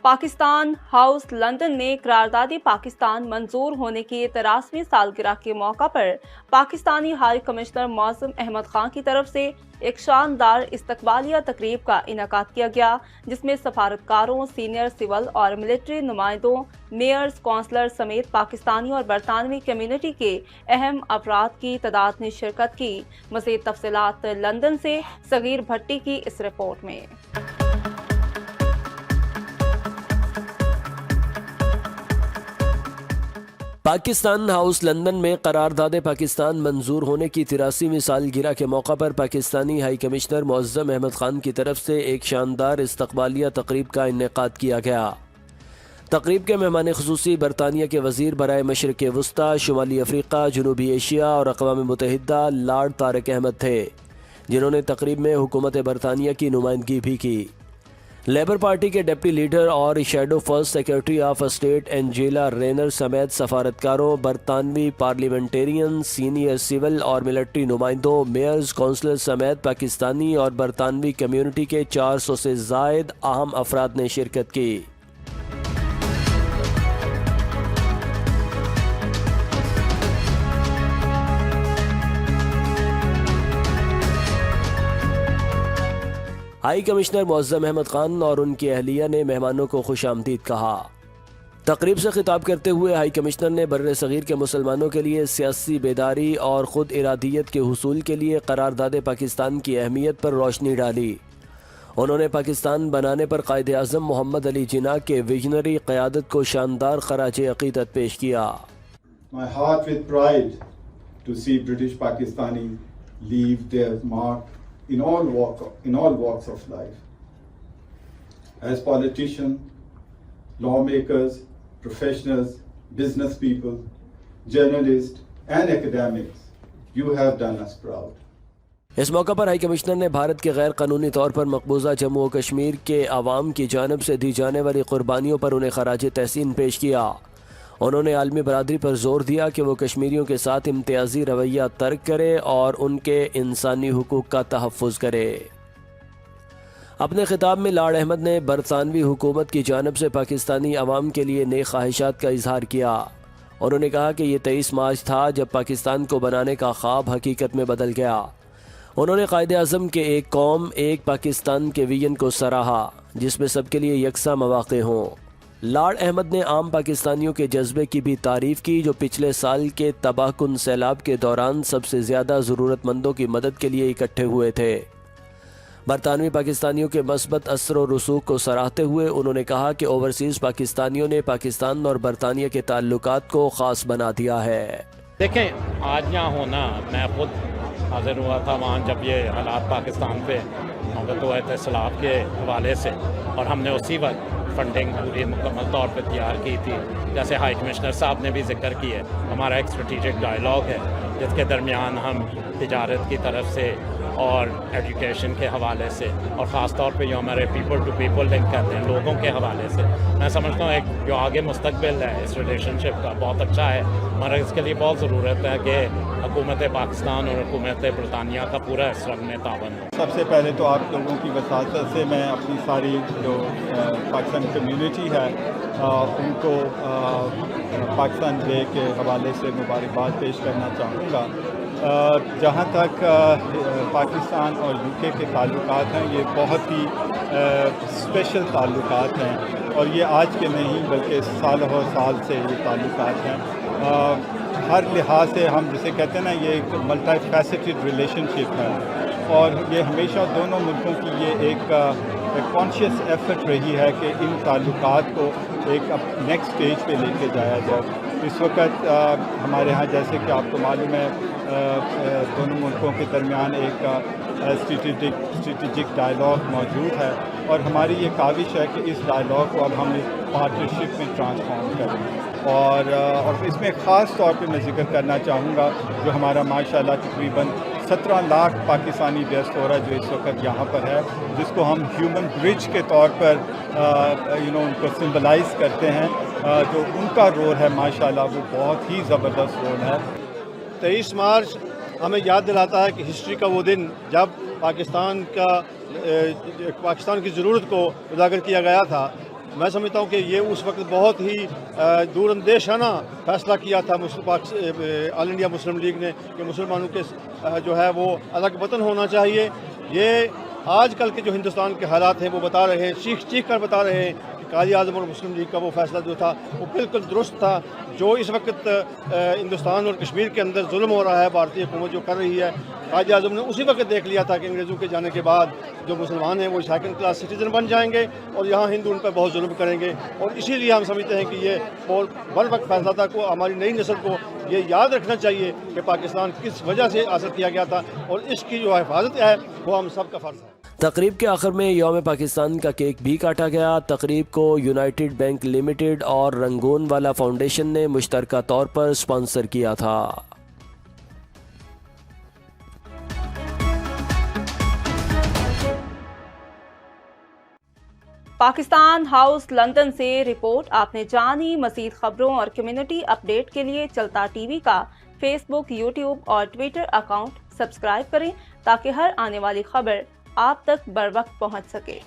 Pakistan house London में करारदाद पाकिस्तान मंजूर होने की 83वीं सालगिरह के मौका पर पाकिस्तानी हाई कमिश्नर मौज़म अहमद खान की तरफ से एक शानदार इस्तकबालिया तकरीब का इनेकाद किया गया, जिसमें सफारतकारों, सीनियर सिविल और मिलिट्री नुमाइंदों, मेयर्स, कौंसलर समेत पाकिस्तानी और बरतानवी कम्युनिटी के अहम अफराद की तादाद ने शिरकत की। मज़ीद तफसीलात लंदन से सगीर भट्टी की इस रिपोर्ट में। पाकिस्तान हाउस लंदन में करारदाद पाकिस्तान मंजूर होने की 83वीं सालगिरह के मौका पर पाकिस्तानी हाई कमिश्नर मौज़म अहमद खान की तरफ से एक शानदार इस्तकबालिया तकरीब का इनेकाद किया गया। तकरीब के मेहमान खुसूसी बरतानिया के वज़ीर बराए मशरिक़ वस्ता, शुमाली अफ्रीका, जनूबी एशिया और अक़वाम मुत्तहिदा लॉर्ड तारिक अहमद थे, जिन्होंने तकरीब में हुकूमत बरतानिया की नुमाइंदगी भी की। लेबर पार्टी के डिप्टी लीडर और shadow first secretary of state Angela Rayner समेत सफारतकारों, बरतानवी पार्लियामेंटेरियन, सीनियर सिविल और मिलिट्री नुमाइंदों, मेयर्स, कौंसलर समेत पाकिस्तानी और बरतानवी कम्युनिटी के 400 से ज़ायद अहम अफराद ने शिरकत की। हाई कमिश्नर मौज़म अहमद खान और उनकी अहलिया ने मेहमानों को खुश आमदीद कहा। तकरीब से खिताब करते हुए हाई कमिश्नर ने बर्रे सगीर के मुसलमानों के लिए सियासी बेदारी और ख़ुद इरादियत के हुसूल के लिए करारदाद पाकिस्तान की अहमियत पर रोशनी डाली। उन्होंने पाकिस्तान बनाने पर कायद आज़म मोहम्मद अली जिन्ना के विजनरी क़यादत को शानदार खराज अक़ीदत पेश किया। My heart with pride to see British Pakistani leave their mark in all walks of life. As politicians, lawmakers, professionals, business people, journalists and academics, you have done us proud. इस मौका पर high commissioner ने भारत के गैर कानूनी तौर पर मकबूजा जम्मू और कश्मीर के अवाम की जानब से दी जाने वाली कुर्बानियों पर उन्हें खराज तहसीन पेश किया। उन्होंने आलमी बरादरी पर जोर दिया कि वो कश्मीरियों के साथ इम्तियाजी रवैया तर्क करे और उनके इंसानी हुकूक का तहफ़्फ़ुज़ करे। अपने खिताब में लॉर्ड अहमद ने बरतानवी हुकूमत की जानब से पाकिस्तानी अवाम के लिए नेक ख्वाहिशात का इजहार किया। उन्होंने कहा कि ये 23 मार्च था जब पाकिस्तान को बनाने का ख्वाब हकीकत में बदल गया। उन्होंने कायद आज़म के एक कौम एक पाकिस्तान के विजन को सराहा, जिसमें सबके लिए यकसा मौक़े हों। लॉर्ड अहमद ने आम पाकिस्तानियों के जज्बे की भी तारीफ़ की, जो पिछले साल के तबाहकुन सैलाब के दौरान सबसे ज़्यादा ज़रूरतमंदों की मदद के लिए इकट्ठे हुए थे। बरतानवी पाकिस्तानियों के मस्बत असर और रसूख को सराहते हुए उन्होंने कहा कि ओवरसीज़ पाकिस्तानियों ने पाकिस्तान और बरतानिया के ताल्लुकात को ख़ास बना दिया है। देखें, आज यहाँ होना, मैं खुद हाजिर हुआ था वहाँ जब ये हालात पाकिस्तान पे नौबत हुए थे सैलाब के हवाले से, और हमने उसी वक्त फंडिंग पूरी मुकम्मल तौर पर तैयार की थी। जैसे हाई कमिश्नर साहब ने भी जिक्र की है, हमारा एक स्ट्रेटेजिक डायलॉग है जिसके दरमियान हम तिजारत की तरफ से और एजुकेशन के हवाले से और ख़ास तौर पे जो हमारे पीपल टू पीपल लिंक करते हैं लोगों के हवाले से, मैं समझता हूँ एक जो आगे मुस्तकबिल है इस रिलेशनशिप का बहुत अच्छा है। हमारा इसके लिए बहुत ज़रूरत है कि हुकूमत पाकिस्तान और हुकूमत बरतानिया का पूरा इस रंग में तावन हो। सबसे पहले तो आप लोगों की वसातत से मैं अपनी सारी जो पाकिस्तान कम्युनिटी है उनको पाकिस्तान डे के हवाले से मुबारकबाद पेश करना चाहूँगा। जहाँ तक पाकिस्तान और यूके के ताल्लुकात हैं, ये बहुत ही स्पेशल ताल्लुकात हैं और ये आज के नहीं बल्कि साल और साल से ये ताल्लुकात हैं। हर लिहाज से हम जिसे कहते हैं ना, ये एक मल्टी फैसेटेड रिलेशनशिप है और ये हमेशा दोनों मुल्कों की ये एक कॉन्शियस एफर्ट रही है कि इन ताल्लुकात को एक नेक्स्ट स्टेज पे लेके जाया जाए। इस वक्त हमारे यहाँ जैसे कि आपको मालूम है दोनों मुल्कों के दरमियान एक स्ट्रेटेजिक डायलॉग मौजूद है और हमारी ये काविश है कि इस डायलॉग को अब हम एक पार्टनरशिप में ट्रांसफॉर्म करें। और इसमें ख़ास तौर पे मैं जिक्र करना चाहूँगा जो हमारा माशाल्लाह तकरीबन 17 लाख पाकिस्तानी डियास्पोरा जो इस वक्त यहाँ पर है, जिसको हम ह्यूमन ब्रिज के तौर पर उनको सिंबलाइज करते हैं, जो उनका रोल है माशाल्लाह वो बहुत ही ज़बरदस्त रोल है। 23 मार्च हमें याद दिलाता है कि हिस्ट्री का वो दिन जब पाकिस्तान की ज़रूरत को उजागर किया गया था। मैं समझता हूँ कि ये उस वक्त बहुत ही दूरअंदेशाना फैसला किया था ऑल इंडिया मुस्लिम लीग ने कि मुसलमानों के जो है वो अलग वतन होना चाहिए। ये आजकल के जो हिंदुस्तान के हालात हैं वो बता रहे हैं, चीख कर बता रहे हैं कि कायद आज़म और मुस्लिम लीग का वो फैसला जो था वो बिल्कुल दुरुस्त था। जो इस वक्त हिंदुस्तान और कश्मीर के अंदर जुल्म हो रहा है, भारतीय हुकूमत जो कर रही है, कायद आज़म ने उसी वक्त देख लिया था कि अंग्रेज़ों के जाने के बाद जो मुसलमान हैं वो सेकंड क्लास सिटीज़न बन जाएंगे और यहाँ हिंदू उन पर बहुत जुल्म करेंगे। और इसीलिए हम समझते हैं कि ये बहुत बर वक्त फैसला था को हमारी नई नस्ल को ये याद रखना चाहिए कि पाकिस्तान किस वजह से हासिल किया गया था और इसकी जो हिफाजत है वो हम सब का फ़र्ज़ है। तकरीब के आखिर में यौम पाकिस्तान का केक भी काटा गया। तकरीब को यूनाइटेड बैंक लिमिटेड और रंगून वाला फाउंडेशन ने मुश्तरका तौर पर स्पॉन्सर किया था। पाकिस्तान हाउस लंदन से रिपोर्ट आपने जानी। मज़ीद खबरों और कम्युनिटी अपडेट के लिए चलता टीवी का फेसबुक, यूट्यूब और ट्विटर अकाउंट सब्सक्राइब करें ताकि हर आने वाली खबर आप तक बर वक्त पहुंच सके।